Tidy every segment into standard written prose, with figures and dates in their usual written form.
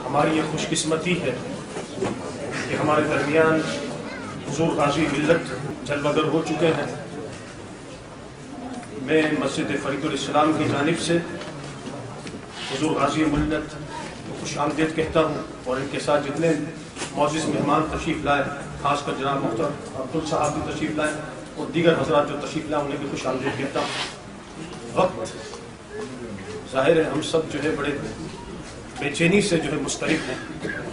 ہماری یہ خوش قسمتی ہے کہ ہمارے درمیان حضور غازی ملت جلوگر ہو چکے ہیں۔ میں مسجد فرید الاسلام کی جانب سے حضور غازی ملت کو خوش آمدید کہتا ہوں، اور ان کے ساتھ جتنے معزز مہمان تشریف لائے، خاص کر جناب محترم عبدال صاحب بھی تشریف لائے اور دیگر حضرات جو تشریف لائے انہیں بھی خوش آمدید کہتا ہوں۔ وقت ظاہر ہے ہم سب جو ہے بڑے بے چینی سے جو ہے مستعد ہیں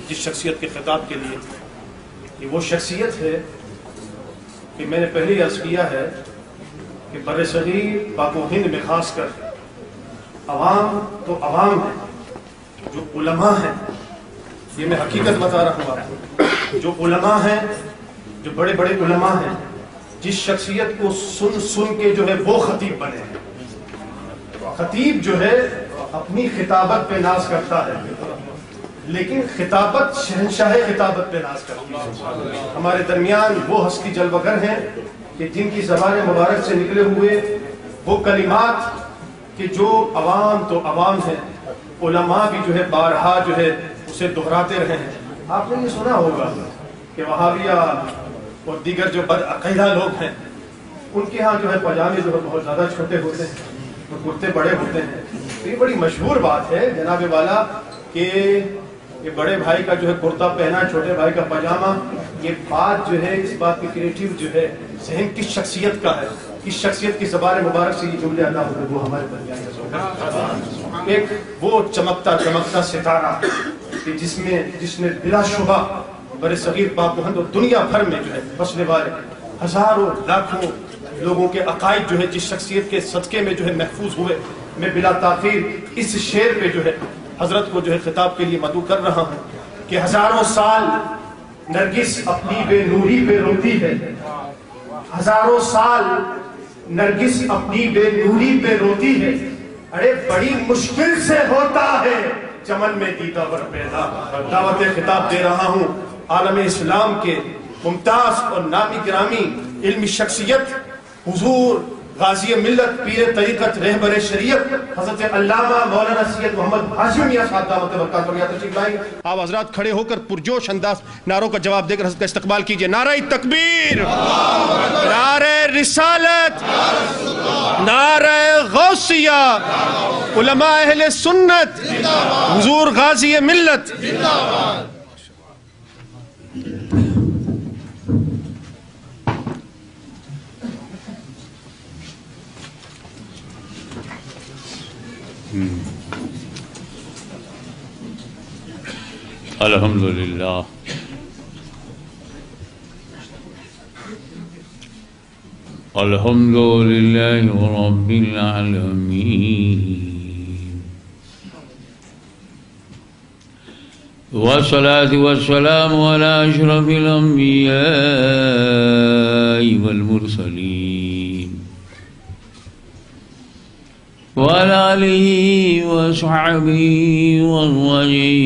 جس شخصیت کے خطاب کے لیے۔ یہ وہ شخصیت ہے کہ میں نے پہلے عرض کیا ہے کہ بر صغیر پاک و ہند میں خاص کر عوام تو عوام ہے، جو علماء ہیں، یہ میں حقیقت بتا رہا ہوں آپ کو، جو علماء ہیں، جو بڑے بڑے علماء ہیں، جس شخصیت کو سن سن کے جو ہے وہ خطیب بنے ہیں۔ خطیب جو ہے اپنی خطابت پہ ناز کرتا ہے، لیکن خطابت شہنشاہ خطابت پہ ناز کرتی ہے۔ ہمارے درمیان وہ ہستی جلوگر ہیں کہ جن کی زبان مبارک سے نکلے ہوئے وہ کلمات کہ جو عوام تو عوام ہیں، علماء بھی جو ہے بارہا جو ہے اسے دہراتے رہے ہیں۔ آپ نے یہ سنا ہوگا کہ وہابیہ اور دیگر جو بدعقیدہ لوگ ہیں ان کے ہاں جو ہے پاجامے جو ہے بہت زیادہ چھوٹے ہوتے ہیں اور کرتے بڑے ہوتے ہیں۔ تو یہ بڑی مشہور بات ہے جناب والا کہ یہ بڑے بھائی کا جو ہے کرتا پہنا، چھوٹے بھائی کا پاجامہ، یہ بات جو ہے اس بات کی کریٹیو جو ہے ذہن کس شخصیت کا ہے، کس شخصیت کی زبان مبارک سے یہ جملے ادا ہوتے وہ ہمارے درمیان ایک وہ چمکتا چمکتا ستارہ کہ جس نے بلا شبہ بر صغیر پاک و ہند اور دنیا بھر میں جو ہے بسنے والے ہزاروں لاکھوں لوگوں کے عقائد جو ہے جس شخصیت کے صدقے میں جو ہے محفوظ ہوئے۔ میں بلا تاخیر اس شعر پہ جو ہے حضرت کو جو ہے خطاب کے لیے مدعو کر رہا ہوں کہ ہزاروں سال نرگس اپنی بے نوری پہ روتی ہے، ہزاروں سال نرگس اپنی بے نوری پہ روتی ہے، ارے بڑی مشکل سے ہوتا ہے چمن میں دیدہ ور پیدا۔ دعوت خطاب دے رہا ہوں عالم اسلام کے ممتاز اور نامی گرامی علمی شخصیت حضور غازی ملت پیر طریقت رہبر شریعت حضرت علامہ مولانا سید محمد ہاشم میاں صاحب دعوت برکات اور تشریف لائیں۔ آپ حضرات کھڑے ہو کر پرجوش انداز نعروں کا جواب دے کر حضرت کا استقبال کیجئے۔ نعرہ تکبیر، نعرہ رسالت، نعرہ غوثیہ، علماء اہل سنت، حضور غازی ملت۔ الحمدللہ الحمدللہ رب العالمین، والصلاة والسلام على أشرف الأنبياء والمرسلين وعلى آله وصحبه وأزواجه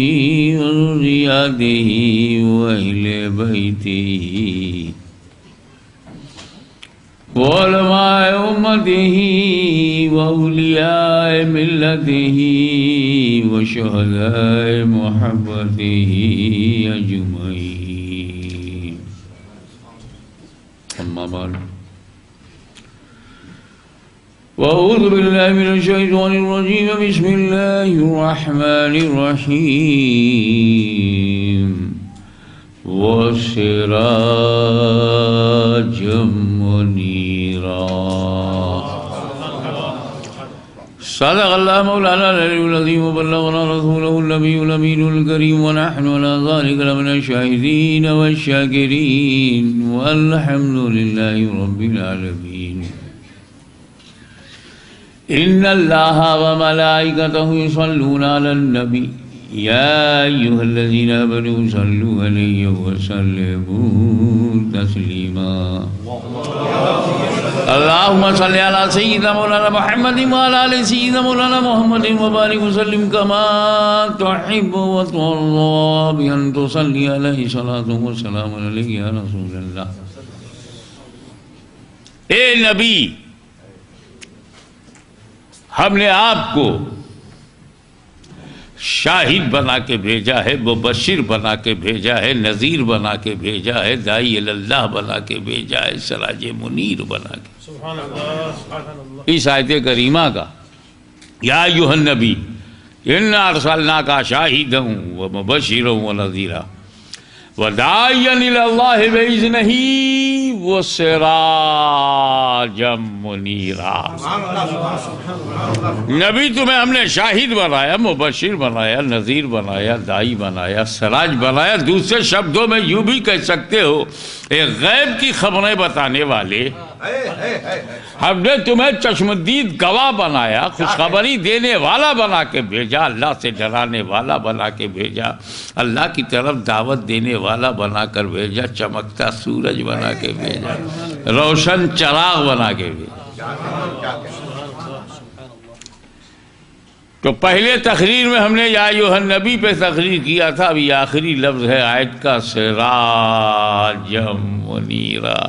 وذرياته وأهل بيته وعلماء أمته وأولياء ملته وشهداء محبته أجمعين، أما بعد وأعوذ بالله من الشيطان الرجيم، بسم الله الرحمن الرحيم، وسراجا منيرا۔ صدق الله مولانا العلي العظيم، وبلغنا رسوله النبي الأمين الكريم، ونحن على ذلك لمن الشاهدين والشاكرين، والحمد لله رب العالمين۔ إن الله وملائكته يصلون على النبي، يا أيها الذين آمنوا صلوا عليه وسلموا تسليما۔ اللهم صل على سيدنا مولانا محمد وعلى آل سيدنا مولانا محمد وبارك وسلم كما تحب وترضى بأن تصلي عليه صلاة وسلام عليك يا رسول الله۔ اے نبی، ہم نے آپ کو شاہد بنا کے بھیجا ہے، مبشر بنا کے بھیجا ہے، نذیر بنا کے بھیجا ہے، داعی اللہ بنا کے بھیجا ہے، سراج منیر بنا کے. سبحان اللہ سبحان اللہ. اس آیت کریمہ کا یا ایھا النبی انا ارسلناک شاہدا ومبشرا ونذیرا وداعیا الی اللہ باذنہ وسراجا منیرا. نبی تمہیں ہم نے شاہد بنایا، مبشر بنایا، نذیر بنایا، داعی بنایا، سراج بنایا. دوسرے شبدوں میں یوں بھی کہہ سکتے ہو ایک غیب کی خبریں بتانے والے. ہم نے تمہیں چشمدید گواہ بنایا، خوشخبری دینے والا بنا کے بھیجا، اللہ سے ڈرانے والا بنا کے بھیجا، اللہ کی طرف دعوت دینے والا بنا کر بھیجا، چمکتا سورج بنا کے بھیجا، روشن چراغ بنا کے بھیجا. تو پہلے تقریر میں ہم نے یا ایھا النبی پہ تقریر کیا تھا. اب یہ آخری لفظ ہے آیت کا، سراجا منیرا.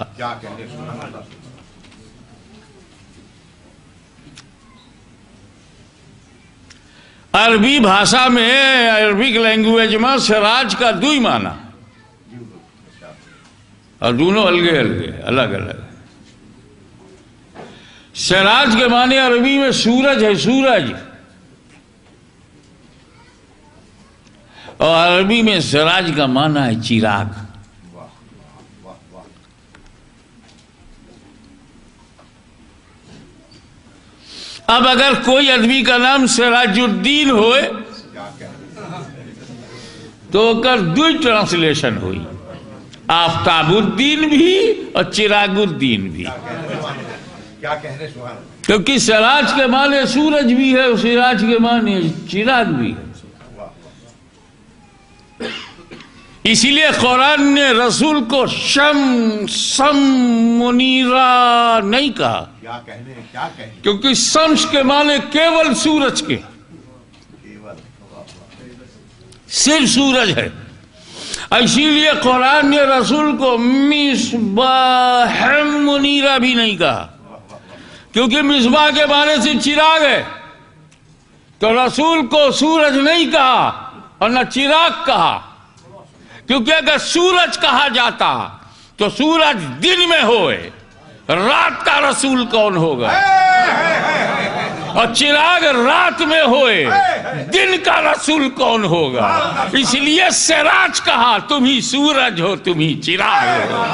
عربی بھاشا میں، عربک لینگویج میں سراج کا دوئی معنی اور دونوں الگ الگ. سراج کے معنی عربی میں سورج ہے، سورج، اور عربی میں سراج کا معنی ہے چراغ. اب اگر کوئی آدمی کا نام سراج الدین ہوئے تو کر دوئی ٹرانسلیشن ہوئی، آفتاب الدین بھی اور چراغ الدین بھی. کیونکہ سراج کے معنی سورج بھی ہے، سراج کے معنی چراغ بھی ہے. اسی لیے قرآن نے رسول کو شمسا منیرا نہیں کہا، کیونکہ شمس کے معنی کیول سورج کے، صرف سورج ہے. اسی لیے قرآن نے رسول کو مصباح منیرا بھی نہیں کہا، کیونکہ مصباح کے معنی سے چراغ ہے. تو رسول کو سورج نہیں کہا اور نہ چراغ کہا، کیونکہ اگر سورج کہا جاتا تو سورج دن میں ہوئے، رات کا رسول کون ہوگا؟ اور چراغ رات میں ہوئے، دن کا رسول کون ہوگا؟ اس لیے سراج کہا، تم ہی سورج ہو، تم ہی چراغ ہو.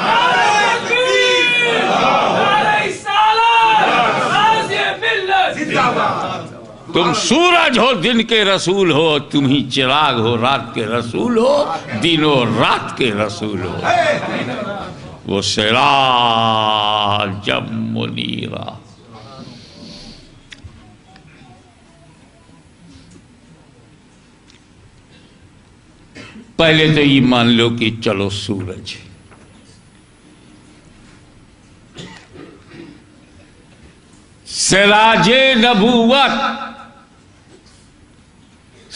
تم سورج ہو، دن کے رسول ہو، تم ہی چراغ ہو، رات کے رسول ہو، دن و رات کے رسول ہو. وہ سراجا منیرا. پہلے تو یہ مان لو کہ چلو سورج، سراج نبوت،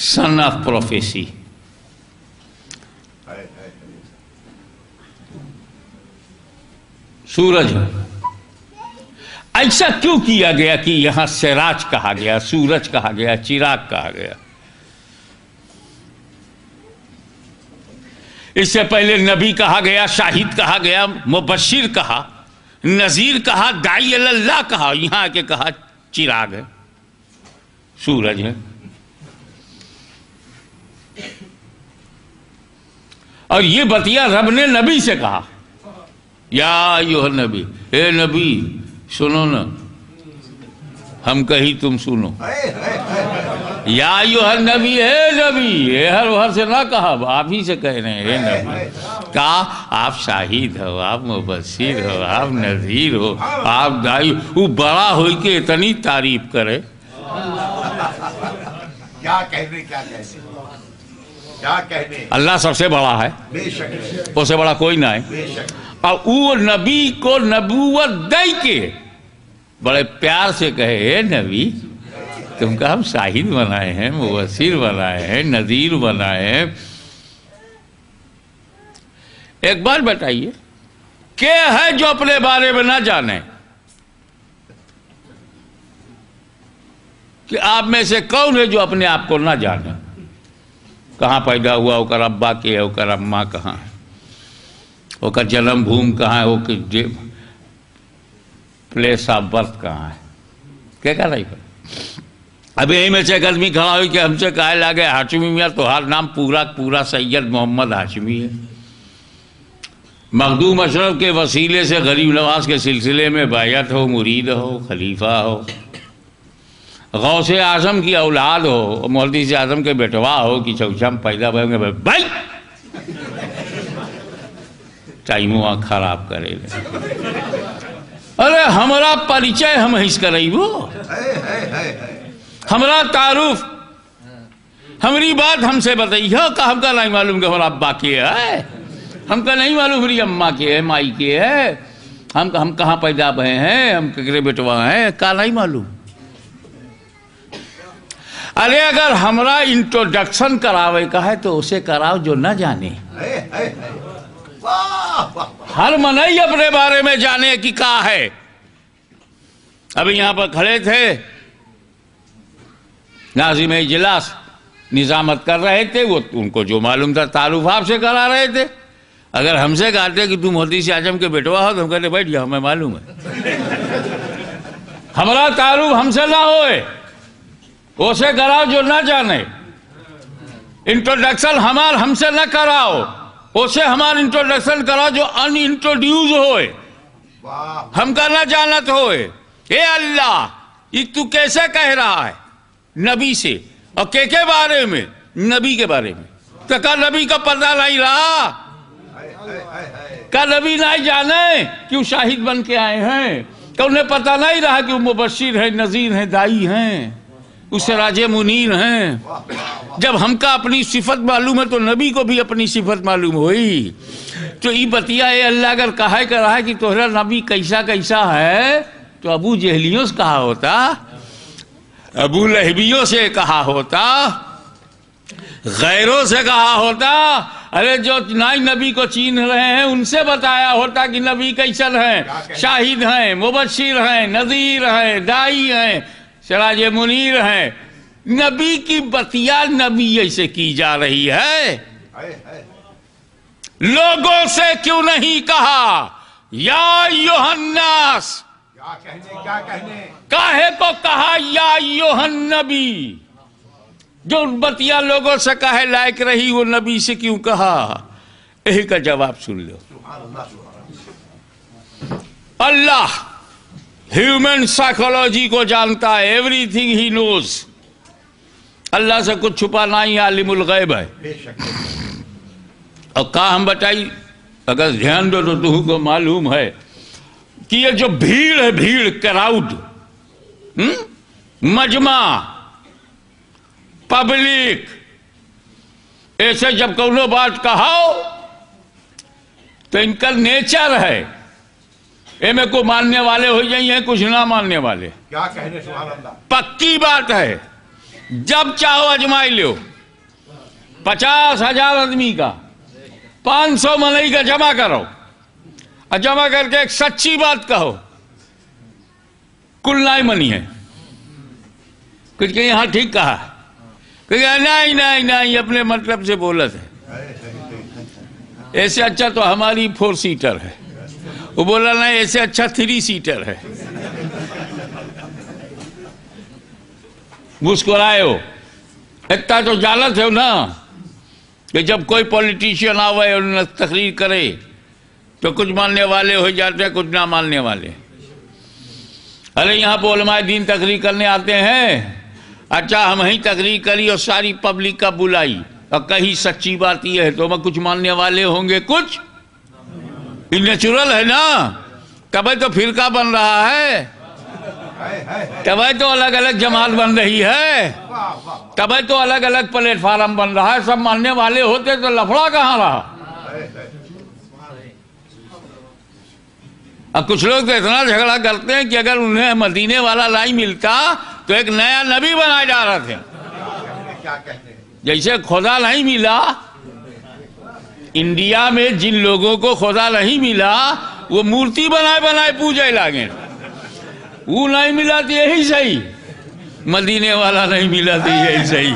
سن آف پروفیسی. سورج ہے. ایسا کیوں کیا گیا کہ یہاں سراج کہا گیا، سورج کہا گیا، چراغ کہا گیا؟ اس سے پہلے نبی کہا گیا، شاہد کہا گیا، مبشر کہا، نذیر کہا، داعی اللہ کہا. یہاں آ کے کہا چراغ ہے، سورج ہے. اور یہ بتیا رب نے نبی سے کہا، یا ایھا النبی، اے نبی سنو نا، ہم کہیں تم سنو. یا ایھا النبی، اے نبی، اے ہر سے نہ کہا، آپ ہی سے کہہ رہے ہیں اے نبی. کہا آپ شاہد ہو، آپ مبشر ہو، آپ نذیر ہو، آپ داعی. وہ بڑا ہوئی کہ اتنی تعریف کرے. کیا کہنے اللہ سب سے بڑا ہے، اس سے بڑا کوئی نہ ہے. اور وہ نبی کو نبوت دے کے بڑے پیار سے کہے، اے نبی تم کا ہم شاہد بنائے ہیں، مبشر بنائے ہیں، نذیر بنائے ہیں. ایک بار بتائیے کہ ہے جو اپنے بارے میں نہ جانے کہ آپ میں سے کون ہے جو اپنے آپ کو نہ جانے؟ کہاں پیدا ہوا، اوکر ابا کے ہے، اوکر اماں کہاں ہے، اوکر جنم بھوم کہاں ہے، اوکر پلیس آف برتھ کہاں ہے، کیا کہہ رہی ہے؟ اب یہی میں سے ایک آدمی کھڑا ہوئی کہ ہم سے کہے لگے ہاشمی میاں تمہارا نام پورا سید محمد ہاشمی ہے، مخدوم اشرف کے وسیلے سے غریب نواز کے سلسلے میں بیعت ہو، مرید ہو، خلیفہ ہو، غوث اعظم کی اولاد ہو، محدث اعظم کے بیٹوا ہو کہ چوچم پیدا ہوئے گے بھائی ٹائموں خراب کرے لے، ارے ہمارا پریچے ہم حس کرئی وہ، ہمارا تعارف، ہماری بات ہم سے بتائی ہے کہ ہم کا نہیں معلوم کہ ہمارا ابا کی ہے، ہم کا نہیں معلوم ہماری اماں کی ہے، مائی کی ہے، ہم کہاں پیدا ہوئے ہیں، ہم ککرے بیٹوا ہیں، کا نہیں معلوم۔ ارے اگر ہمارا انٹروڈکشن کراوے کا ہے تو اسے کراؤ جو نہ جانے، ہر منئی اپنے بارے میں جانے کی کہا ہے۔ ابھی یہاں پر کھڑے تھے ناظم اجلاس نظامت کر رہے تھے، وہ ان کو جو معلوم تھا تعارف آپ سے کرا رہے تھے، اگر ہم سے کہتے کہ تم محدث اعظم کے بیٹوا ہو تو ہم کہتے بیٹھ جاؤ ہمیں معلوم ہے، ہمارا تعارف ہم سے نہ ہوئے اسے کراؤ جو نہ جانے، انٹروڈکشن ہم سے نہ کراؤ اسے ہمارا انٹروڈکشن کراؤ جو ان انٹروڈیوس ہوئے، ہم کا نہ جانت ہوئے۔ اے اللہ یہ تو کیسے کہہ رہا ہے نبی سے، اور کے بارے میں؟ نبی کے بارے میں، تو کہا نبی کا پتہ نہیں رہا، کہا نبی نہیں جانے کیوں شاہد بن کے آئے ہیں، کہ انہیں پتہ نہیں رہا کہ وہ مبشر ہیں، نذیر ہیں، دائی ہیں، اس سراج منیر ہیں۔ جب ہم کا اپنی صفت معلوم ہے تو نبی کو بھی اپنی صفت معلوم ہوئی۔ تو یہ بتیا اے اللہ اگر کہا کر رہا ہے کہ تمہارا نبی کیسا ہے تو ابو جہلیوں سے کہا ہوتا، ابو لہبیوں سے کہا ہوتا، غیروں سے کہا ہوتا، ارے جو نئی نبی کو چین رہے ہیں ان سے بتایا ہوتا کہ نبی کیسن ہیں، شاہد ہیں، مبشر ہیں، نذیر ہیں، دائی ہیں، سراج منیر ہیں۔ نبی کی بتیا نبی ایسے کی جا رہی ہے، لوگوں سے کیوں نہیں کہا یا ایھا الناس، کیا کہنے کاہے کو کہا یا ایھا النبی؟ جو بتیا لوگوں سے کہے لائق رہی وہ نبی سے کیوں کہا؟ یہی کا جواب سن لو۔ اللہ ہیومن سائیکولوجی کو جانتا ہے، ایوری تھنگ ہی نوز، اللہ سے کچھ چھپا نہیں، عالم الغیب ہے۔ اور کہا ہم بتائی اگر دھیان دو تو تم کو معلوم ہے کہ یہ جو بھیڑ ہے، بھیڑ کراؤڈ، مجمع، پبلک، ایسے جب کونوں بات کہاؤ تو ان کا نیچر ہے، اے میں کو ماننے والے ہو جائیں کچھ نہ ماننے والے، کیا کہنے سبحان اللہ، پکی بات ہے۔ جب چاہو اجمائی لو، 50,000 آدمی کا 500 منئی کا جمع کرو، اور جمع کر کے ایک سچی بات کہو، کل نہیں منی ہے، کچھ کہ یہاں ٹھیک کہا، کہ نہیں اپنے مطلب سے بولت ہے، ایسے اچھا تو ہماری 4 سیٹر ہے، وہ بولا نہیں ایسے اچھا 3 سیٹر ہے، مسکرائے ہو، اتنا تو جانت ہے نا کہ جب کوئی پولیٹیشین آوے اور تقریر کرے تو کچھ ماننے والے ہو جاتے ہیں، کچھ نہ ماننے والے۔ ارے یہاں پہ علماء دین تقریر کرنے آتے ہیں، اچھا ہم ہی تقریر کری اور ساری پبلک کا بلائی اور کہیں سچی بات یہ ہے تو میں کچھ ماننے والے ہوں گے، کچھ نیچرل ہے نا، تبھی تو فرقہ بن رہا ہے، تبھی تو الگ الگ جماعت بن رہی ہے، تبھی تو الگ الگ پلیٹ فارم بن رہا ہے۔ سب ماننے والے ہوتے تو لفڑا کہاں رہا؟ اب کچھ لوگ تو اتنا جھگڑا کرتے ہیں کہ اگر انہیں مدینے والا نہیں ملتا تو ایک نیا نبی بنائے جا رہے تھے، جیسے خدا نہیں ملا انڈیا میں، جن لوگوں کو خدا نہیں ملا وہ مورتی بنائے پوجے لگے، وہ نہیں ملا تو یہی صحیح، مدینے والا نہیں ملا تو یہی صحیح۔